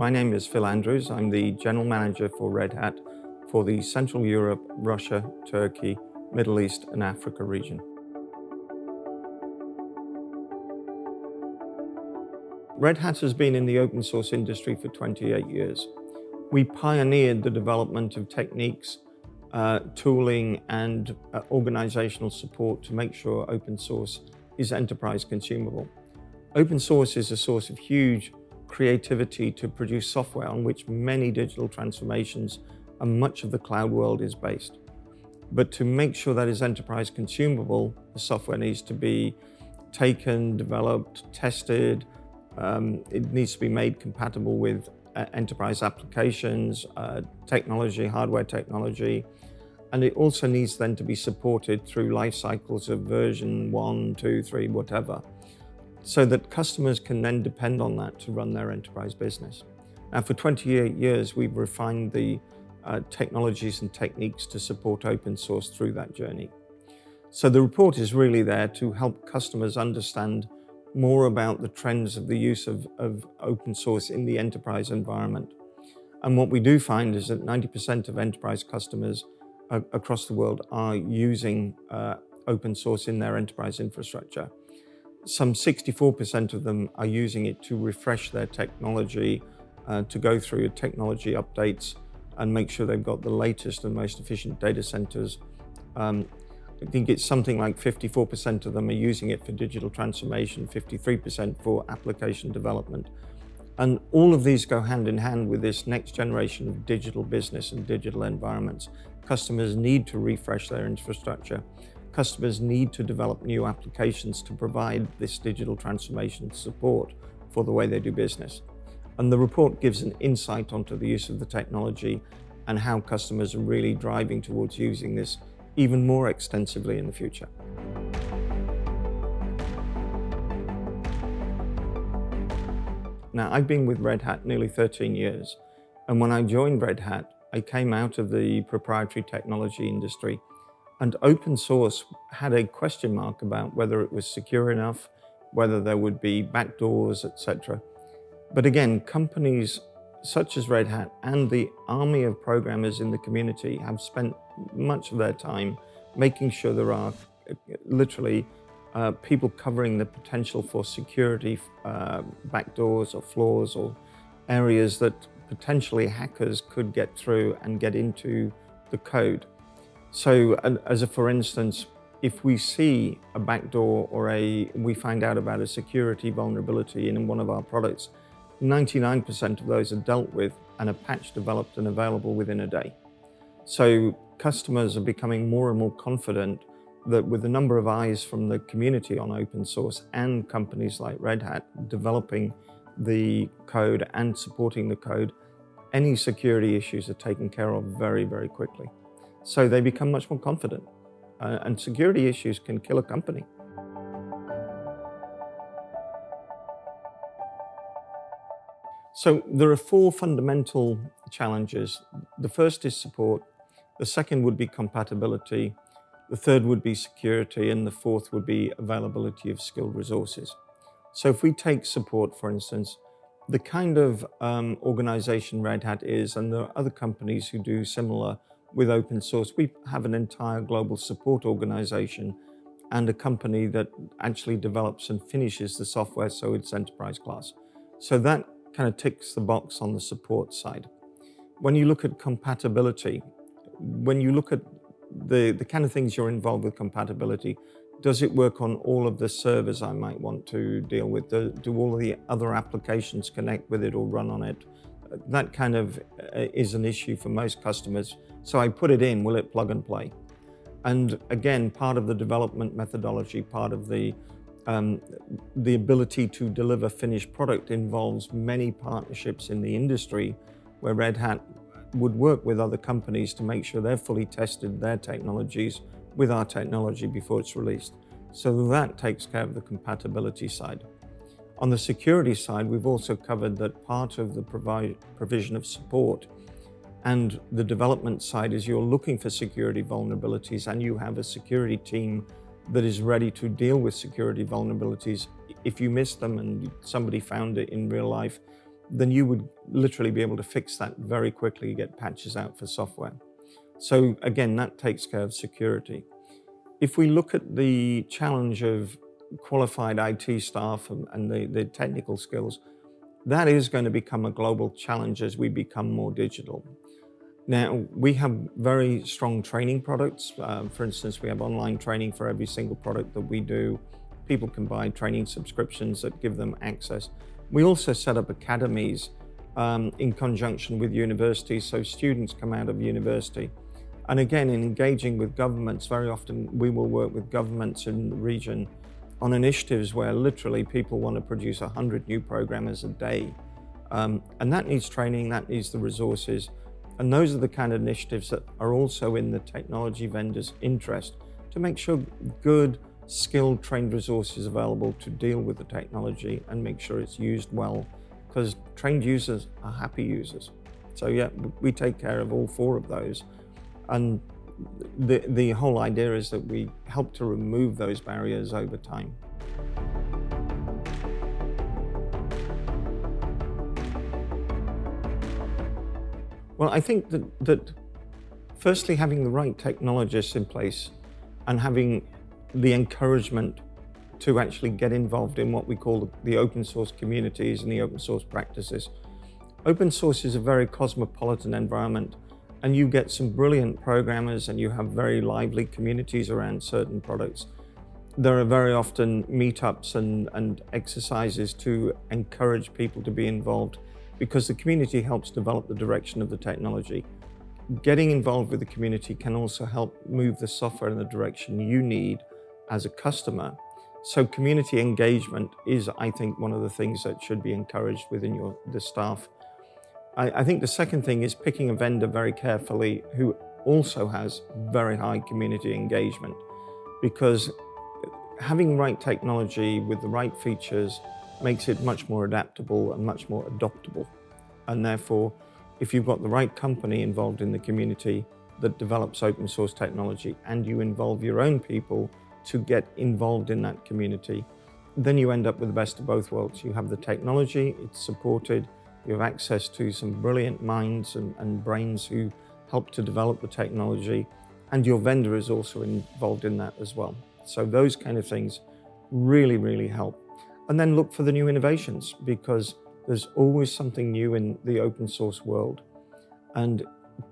My name is Phil Andrews. I'm the General Manager for Red Hat for the Central Europe, Russia, Turkey, Middle East and Africa region. Red Hat has been in the open source industry for 28 years. We pioneered the development of techniques, tooling and organizational support to make sure open source is enterprise consumable. Open source is a source of huge creativity to produce software on which many digital transformations and much of the cloud world is based. But to make sure that is enterprise consumable, the software needs to be taken, developed, tested. It needs to be made compatible with enterprise applications, technology, hardware technology, and it also needs then to be supported through life cycles of version 1, 2, 3, whatever, so that customers can then depend on that to run their enterprise business. Now, for 28 years, we've refined the technologies and techniques to support open source through that journey. So the report is really there to help customers understand more about the trends of the use of open source in the enterprise environment. And what we do find is that 90% of enterprise customers across the world are using open source in their enterprise infrastructure. Some 64% of them are using it to refresh their technology, to go through technology updates and make sure they've got the latest and most efficient data centers. I think it's something like 54% of them are using it for digital transformation, 53% for application development. And all of these go hand in hand with this next generation of digital business and digital environments. Customers need to refresh their infrastructure. Customers need to develop new applications to provide this digital transformation support for the way they do business. And the report gives an insight onto the use of the technology and how customers are really driving towards using this even more extensively in the future. Now, I've been with Red Hat nearly 13 years, and when I joined Red Hat, I came out of the proprietary technology industry, and open source had a question mark about whether it was secure enough, whether there would be backdoors, etc. But again, companies such as Red Hat and the army of programmers in the community have spent much of their time making sure there are literally people covering the potential for security backdoors or flaws or areas that potentially hackers could get through and get into the code. So as a for instance, if we see a backdoor or we find out about a security vulnerability in one of our products, 99% of those are dealt with and a patch developed and available within a day. So customers are becoming more and more confident that with the number of eyes from the community on open source and companies like Red Hat developing the code and supporting the code, any security issues are taken care of very, very quickly. So they become much more confident, and security issues can kill a company. So there are four fundamental challenges. The first is support, the second would be compatibility, the third would be security, and the fourth would be availability of skilled resources. So if we take support, for instance, the kind of organization Red Hat is, and there are other companies who do similar with open source, we have an entire global support organization and a company that actually develops and finishes the software so it's enterprise class. So that kind of ticks the box on the support side. When you look at compatibility, when you look at the kind of things you're involved with compatibility, does it work on all of the servers I might want to deal with? Do all of the other applications connect with it or run on it? That kind of is an issue for most customers. So I put it in, will it plug and play? And again, part of the development methodology, part of the ability to deliver finished product involves many partnerships in the industry where Red Hat would work with other companies to make sure they've fully tested their technologies with our technology before it's released. So that takes care of the compatibility side. On the security side, we've also covered that part of the provision of support and the development side is you're looking for security vulnerabilities and you have a security team that is ready to deal with security vulnerabilities. If you miss them and somebody found it in real life, then you would literally be able to fix that very quickly, get patches out for software. So again, that takes care of security. If we look at the challenge of qualified IT staff and the technical skills, that is going to become a global challenge as we become more digital. Now, we have very strong training products. For instance, we have online training for every single product that we do. People can buy training subscriptions that give them access. We also set up academies in conjunction with universities, so students come out of university. And again, in engaging with governments, very often we will work with governments in the region on initiatives where literally people want to produce 100 new programmers a day. And that needs training, that needs the resources. And those are the kind of initiatives that are also in the technology vendors' interest to make sure good, skilled, trained resources available to deal with the technology and make sure it's used well, because trained users are happy users. So yeah, we take care of all four of those. And the whole idea is that we help to remove those barriers over time. Well, I think that firstly, having the right technologists in place and having the encouragement to actually get involved in what we call the open source communities and the open source practices. Open source is a very cosmopolitan environment, and you get some brilliant programmers and you have very lively communities around certain products. There are very often meetups and exercises to encourage people to be involved, because the community helps develop the direction of the technology. Getting involved with the community can also help move the software in the direction you need as a customer. So community engagement is, I think, one of the things that should be encouraged within the staff. I think the second thing is picking a vendor very carefully who also has very high community engagement, because having the right technology with the right features makes it much more adaptable and much more adoptable. And therefore, if you've got the right company involved in the community that develops open source technology and you involve your own people to get involved in that community, then you end up with the best of both worlds. You have the technology, it's supported, you have access to some brilliant minds and brains who help to develop the technology, and your vendor is also involved in that as well. So those kind of things really, really help. And then look for the new innovations, because there's always something new in the open source world. And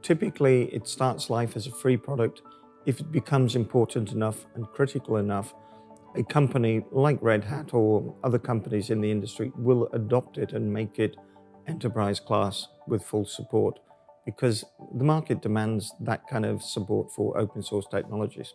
typically it starts life as a free product. If it becomes important enough and critical enough, a company like Red Hat or other companies in the industry will adopt it and make it enterprise class with full support, because the market demands that kind of support for open source technologies.